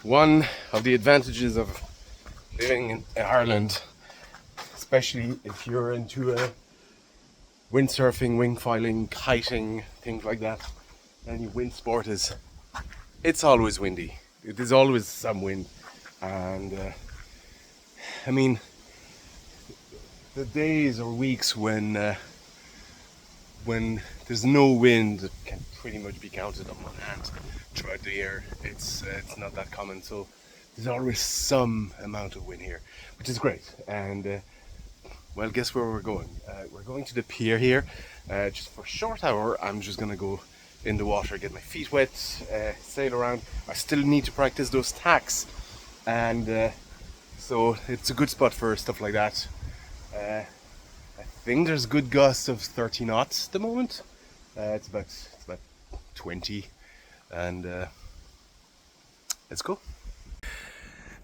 One of the advantages of living in Ireland, especially if you're into windsurfing, wingfoiling, kiting, things like that, any wind sport, is it's always windy. There's always some wind, and I mean, the days or weeks when there's no wind can pretty much be counted on one hand throughout the year. It's not that common, so there's always some amount of wind here, which is great. And well, guess where we're going? We're going to the pier here, just for a short hour. I'm just gonna go in the water, get my feet wet, sail around. I still need to practice those tacks, and so it's a good spot for stuff like that. I think there's good gusts of 30 knots at the moment. It's about 20, and let's go.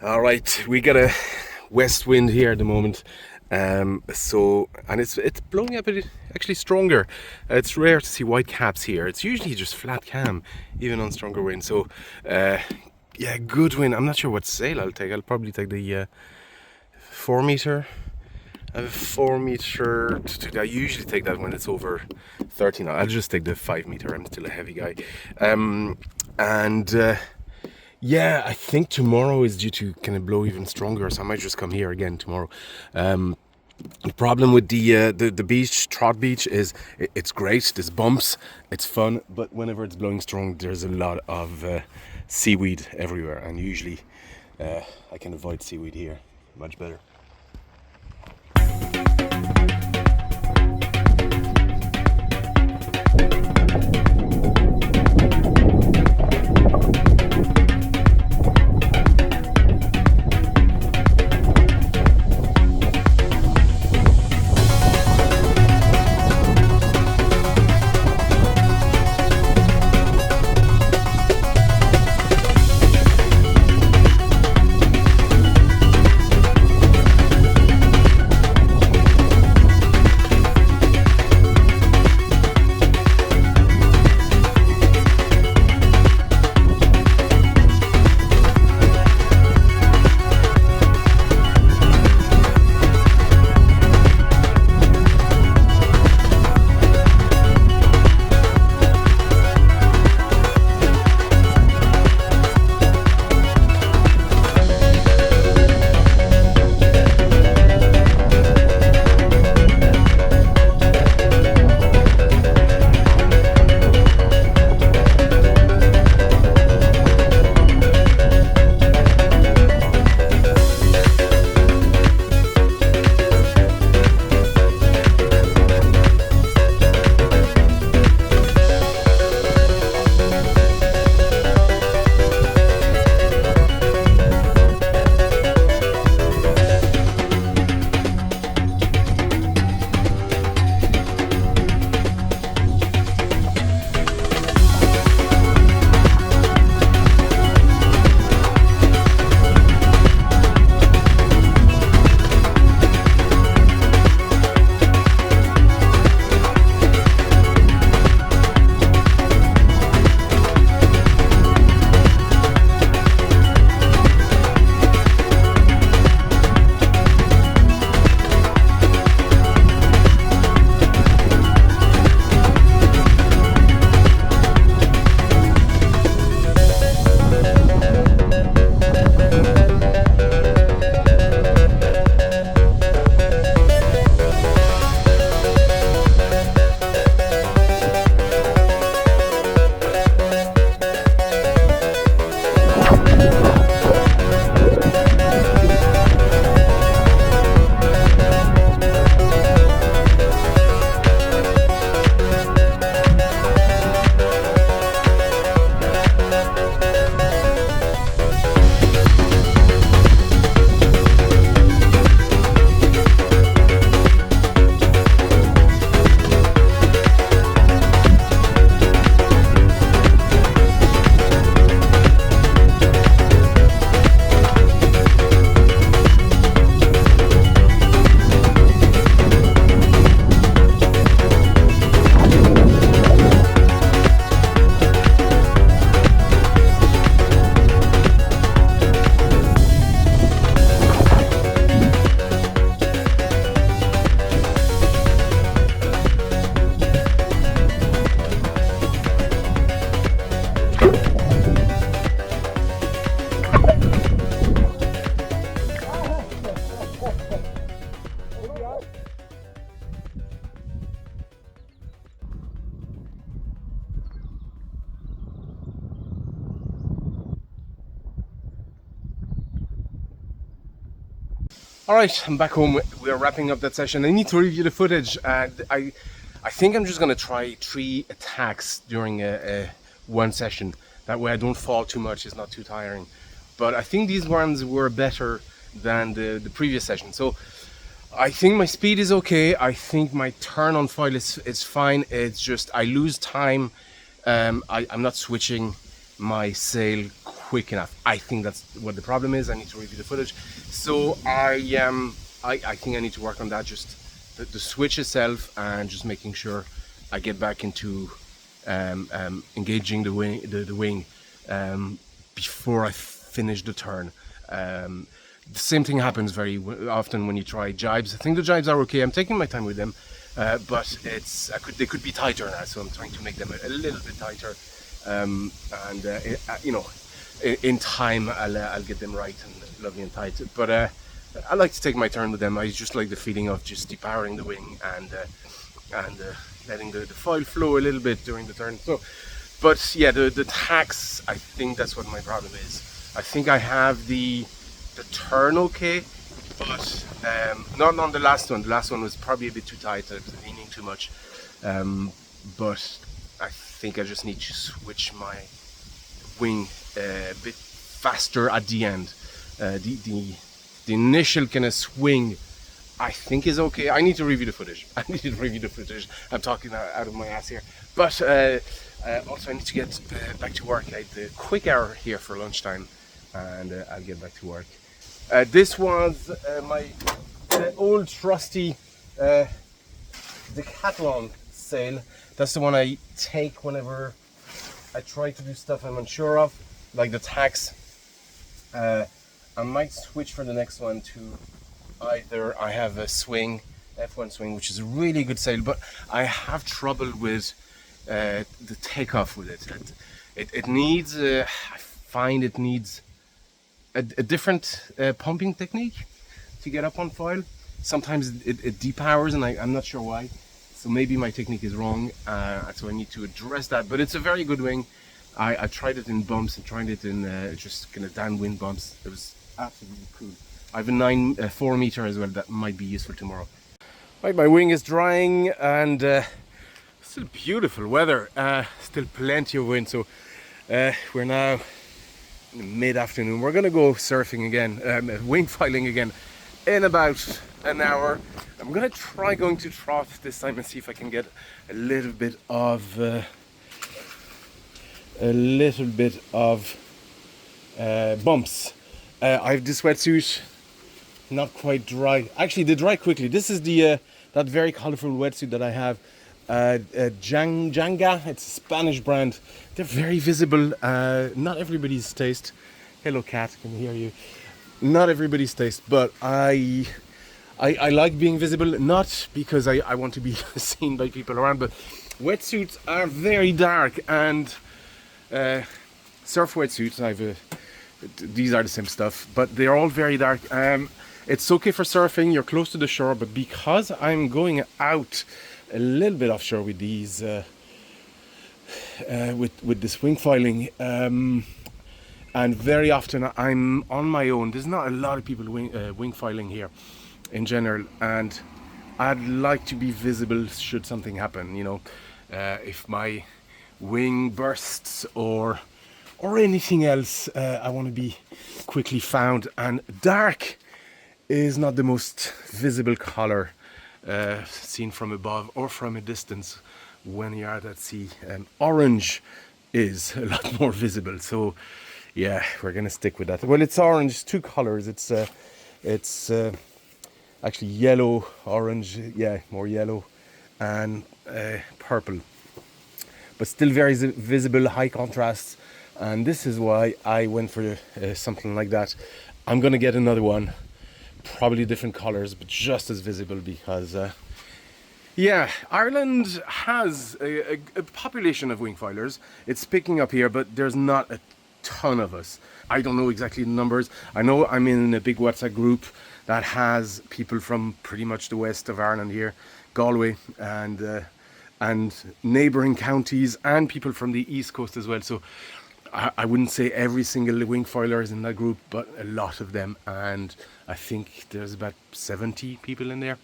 All right, we got a west wind here at the moment. And it's blowing a bit actually stronger. It's rare to see white caps here. It's usually just flat cam, even on stronger wind. So yeah, good wind. I'm not sure what sail I'll take. I'll probably take the 4 meter. I have a 4 meter. I usually take that when it's over 30 knots. I'll just take the 5 meter. I'm still a heavy guy. Yeah, I think tomorrow is due to kind of blow even stronger, so I might just come here again tomorrow. The problem with the beach, Trot Beach, is it's great. There's bumps, it's fun, but whenever it's blowing strong, there's a lot of seaweed everywhere, and usually I can avoid seaweed here much better. All right, I'm back home. We're wrapping up that session. I need to review the footage. I think I'm just gonna try 3 attacks during one session. That way I don't fall too much. It's not too tiring. But I think these ones were better than the previous session. So I think my speed is okay. I think my turn on foil is fine. It's just I lose time. I'm not switching my sail quick enough. I think that's what the problem is. I need to review the footage. So I think I need to work on that. Just the switch itself, and just making sure I get back into engaging the wing before I finish the turn. The same thing happens very often when you try jibes. I think the jibes are okay. I'm taking my time with them, but they could be tighter now. So I'm trying to make them a little bit tighter, you know, in time I'll get them right and lovely and tight. But I like to take my turn with them. I just like the feeling of just depowering the wing and letting the foil flow a little bit during the turn. So, but yeah, the tacks, I think that's what my problem is. I think I have the turn okay, but not on the last one. The last one was probably a bit too tight. I was leaning too much, but I think I just need to switch my wing a bit faster at the end. The initial kind of swing, I think, is okay. I need to review the footage. I'm talking out of my ass here. But also I need to get back to work. I had a quick hour here for lunchtime, and I'll get back to work. This was my old trusty Decathlon sail. That's the one I take whenever I try to do stuff I'm unsure of, like the Tacks. I might switch for the next one to either I have a swing, F1 swing, which is a really good sail, but I have trouble with the takeoff with it. It needs, I find it needs a different pumping technique to get up on foil. Sometimes it depowers, and I'm not sure why. So maybe my technique is wrong, so I need to address that. But it's a very good wing. I tried it in bumps and tried it in just kind of downwind bumps. It was absolutely cool. I have a 4 meter as well that might be useful tomorrow. Right, my wing is drying, and still beautiful weather. Still plenty of wind. So we're now mid-afternoon. We're gonna go surfing again, wing filing again in about an hour. I'm gonna try going to trough this time and see if I can get a little bit of bumps. I have this wetsuit, not quite dry. Actually, they dry quickly. This is the that very colorful wetsuit that I have. Janga, it's a Spanish brand. They're very visible. Not everybody's taste. Hello cat, can hear you. Not everybody's taste, but I like being visible, not because I want to be seen by people around, but wetsuits are very dark, and surf wetsuits, these are the same stuff, but they're all very dark. It's okay for surfing, you're close to the shore, but because I'm going out a little bit offshore with these with this wing filing, and very often I'm on my own. There's not a lot of people wing filing here in general, and I'd like to be visible should something happen, you know, if my wing bursts or anything else. I want to be quickly found, and dark is not the most visible color seen from above or from a distance when you're out at sea. Orange is a lot more visible, so yeah, we're gonna stick with that. Well, it's orange, 2 colors. It's actually yellow, orange, yeah, more yellow, and purple, but still very visible, high contrast. And this is why I went for something like that. I'm gonna get another one, probably different colors, but just as visible, because yeah, Ireland has a population of wing filers. It's picking up here, but there's not a ton of us. I don't know exactly the numbers. I know I'm in a big WhatsApp group that has people from pretty much the west of Ireland here, Galway, and neighbouring counties, and people from the east coast as well. So I wouldn't say every single wingfoiler is in that group, but a lot of them, and I think there's about 70 people in there.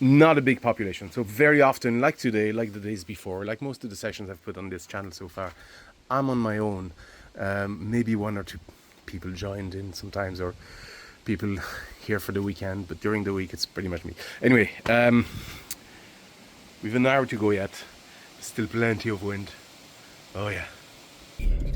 Not a big population. So very often, like today, like the days before, like most of the sessions I've put on this channel so far, I'm on my own. Maybe one or two people joined in sometimes, or people here for the weekend, but during the week it's pretty much me. Anyway, we've an hour to go yet. Still plenty of wind. Oh yeah.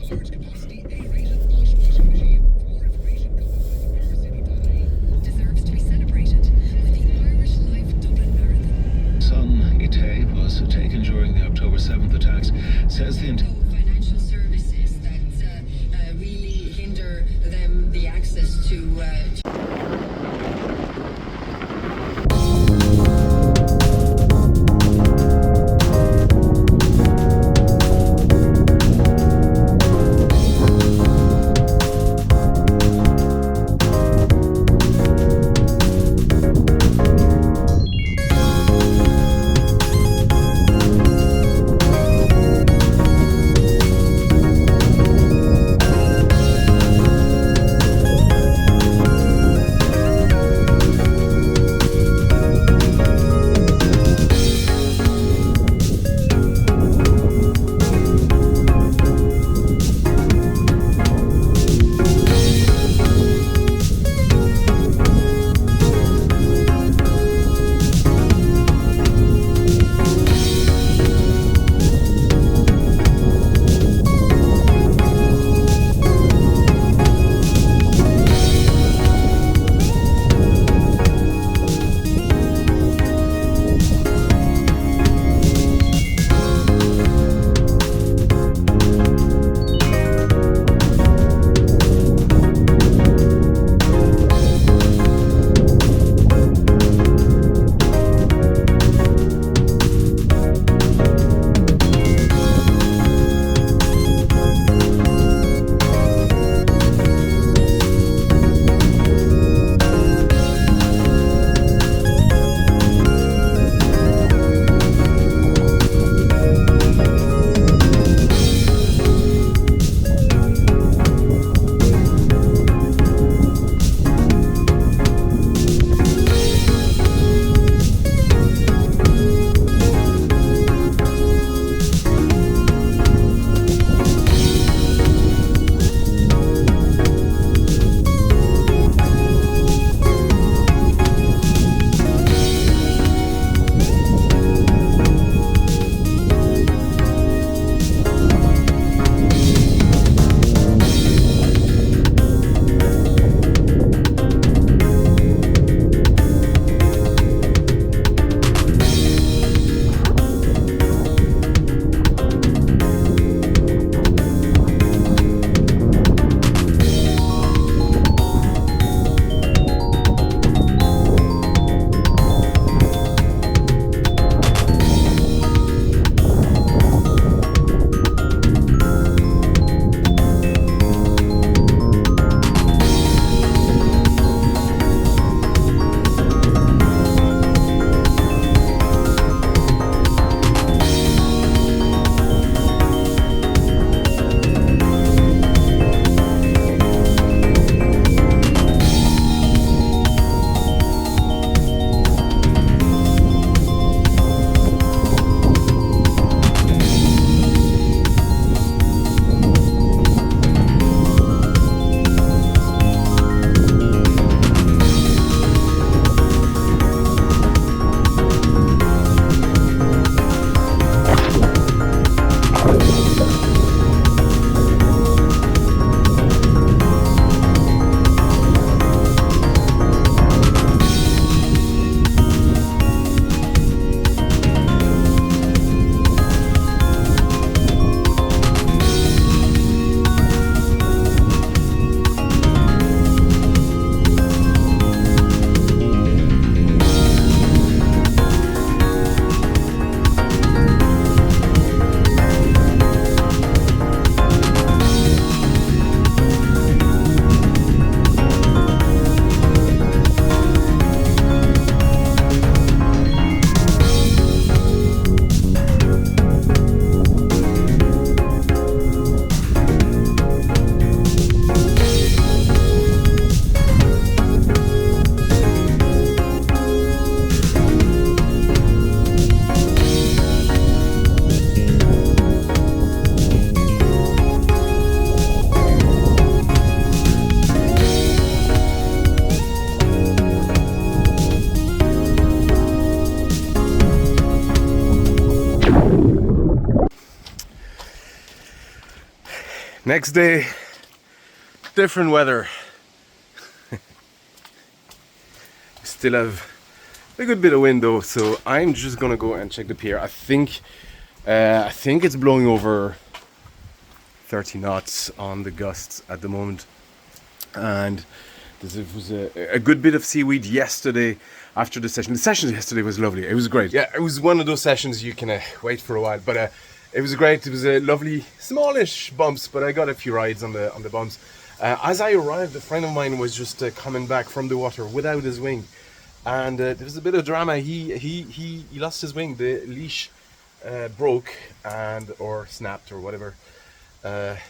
Surge capacity A-rated washing machine. For more information, contact Power City Dundee. Deserves to be celebrated with the Irish Life Dublin Marathon. Some Ite was taken during the October 7th attacks, says the Financial services that really hinder them the access to Next day, different weather. Still have a good bit of wind though, so I'm just gonna go and check the pier. I think it's blowing over 30 knots on the gusts at the moment, and there was a good bit of seaweed yesterday after the session. The session yesterday was lovely. It was great. Yeah, it was one of those sessions you can wait for a while, but it was great. It was a lovely, smallish bumps, but I got a few rides on the bumps. As I arrived, a friend of mine was just coming back from the water without his wing, and there was a bit of drama. He lost his wing. The leash broke or snapped or whatever.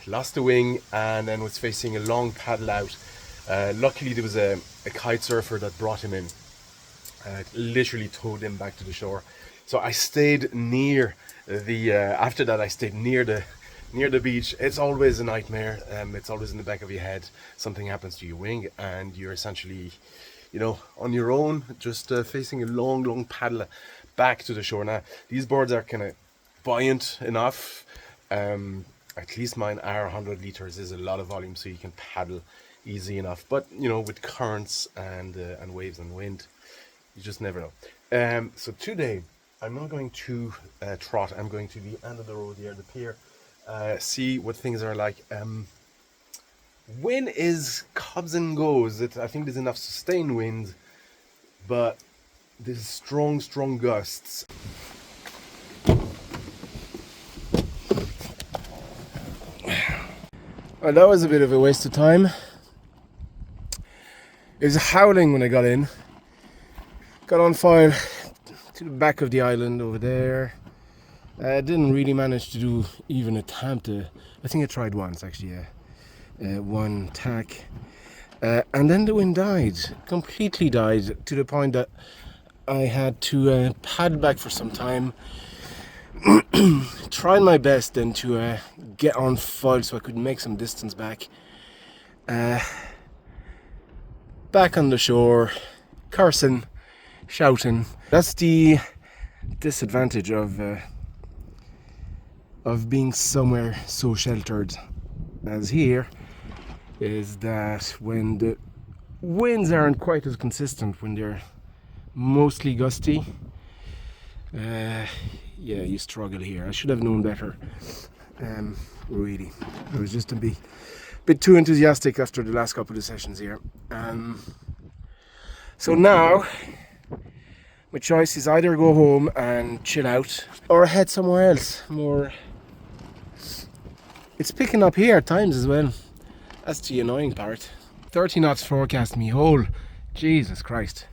Lost the wing and then was facing a long paddle out. Luckily there was a kite surfer that brought him in. Literally towed him back to the shore. So I stayed near the after that I stayed near the beach. It's always a nightmare. It's always in the back of your head. Something happens to your wing and you're essentially, you know, on your own, just facing a long paddle back to the shore. Now these boards are kind of buoyant enough. At least mine are 100 liters, is a lot of volume, so you can paddle easy enough. But you know, with currents and waves and wind, you just never know. So today I'm not going to trot. I'm going to the end of the road here, the pier, see what things are like. Wind is comes and goes. I think there's enough sustained wind, but there's strong gusts. Well, that was a bit of a waste of time. It was howling when I got in. Got on fire to the back of the island over there. I didn't really manage to do even a attempt to. I think I tried once actually. One tack, and then the wind died. Completely died to the point that I had to paddle back for some time. Tried my best then to get on foil so I could make some distance back. Back on the shore, cursing, shouting. That's the disadvantage of being somewhere so sheltered as here, is that when the winds aren't quite as consistent, when they're mostly gusty, yeah, you struggle here. I should have known better. Really, I was just a bit too enthusiastic after the last couple of sessions here. So now my choice is either go home and chill out or head somewhere else. More. It's picking up here at times as well. That's the annoying part. 30 knots forecast me whole. Jesus Christ.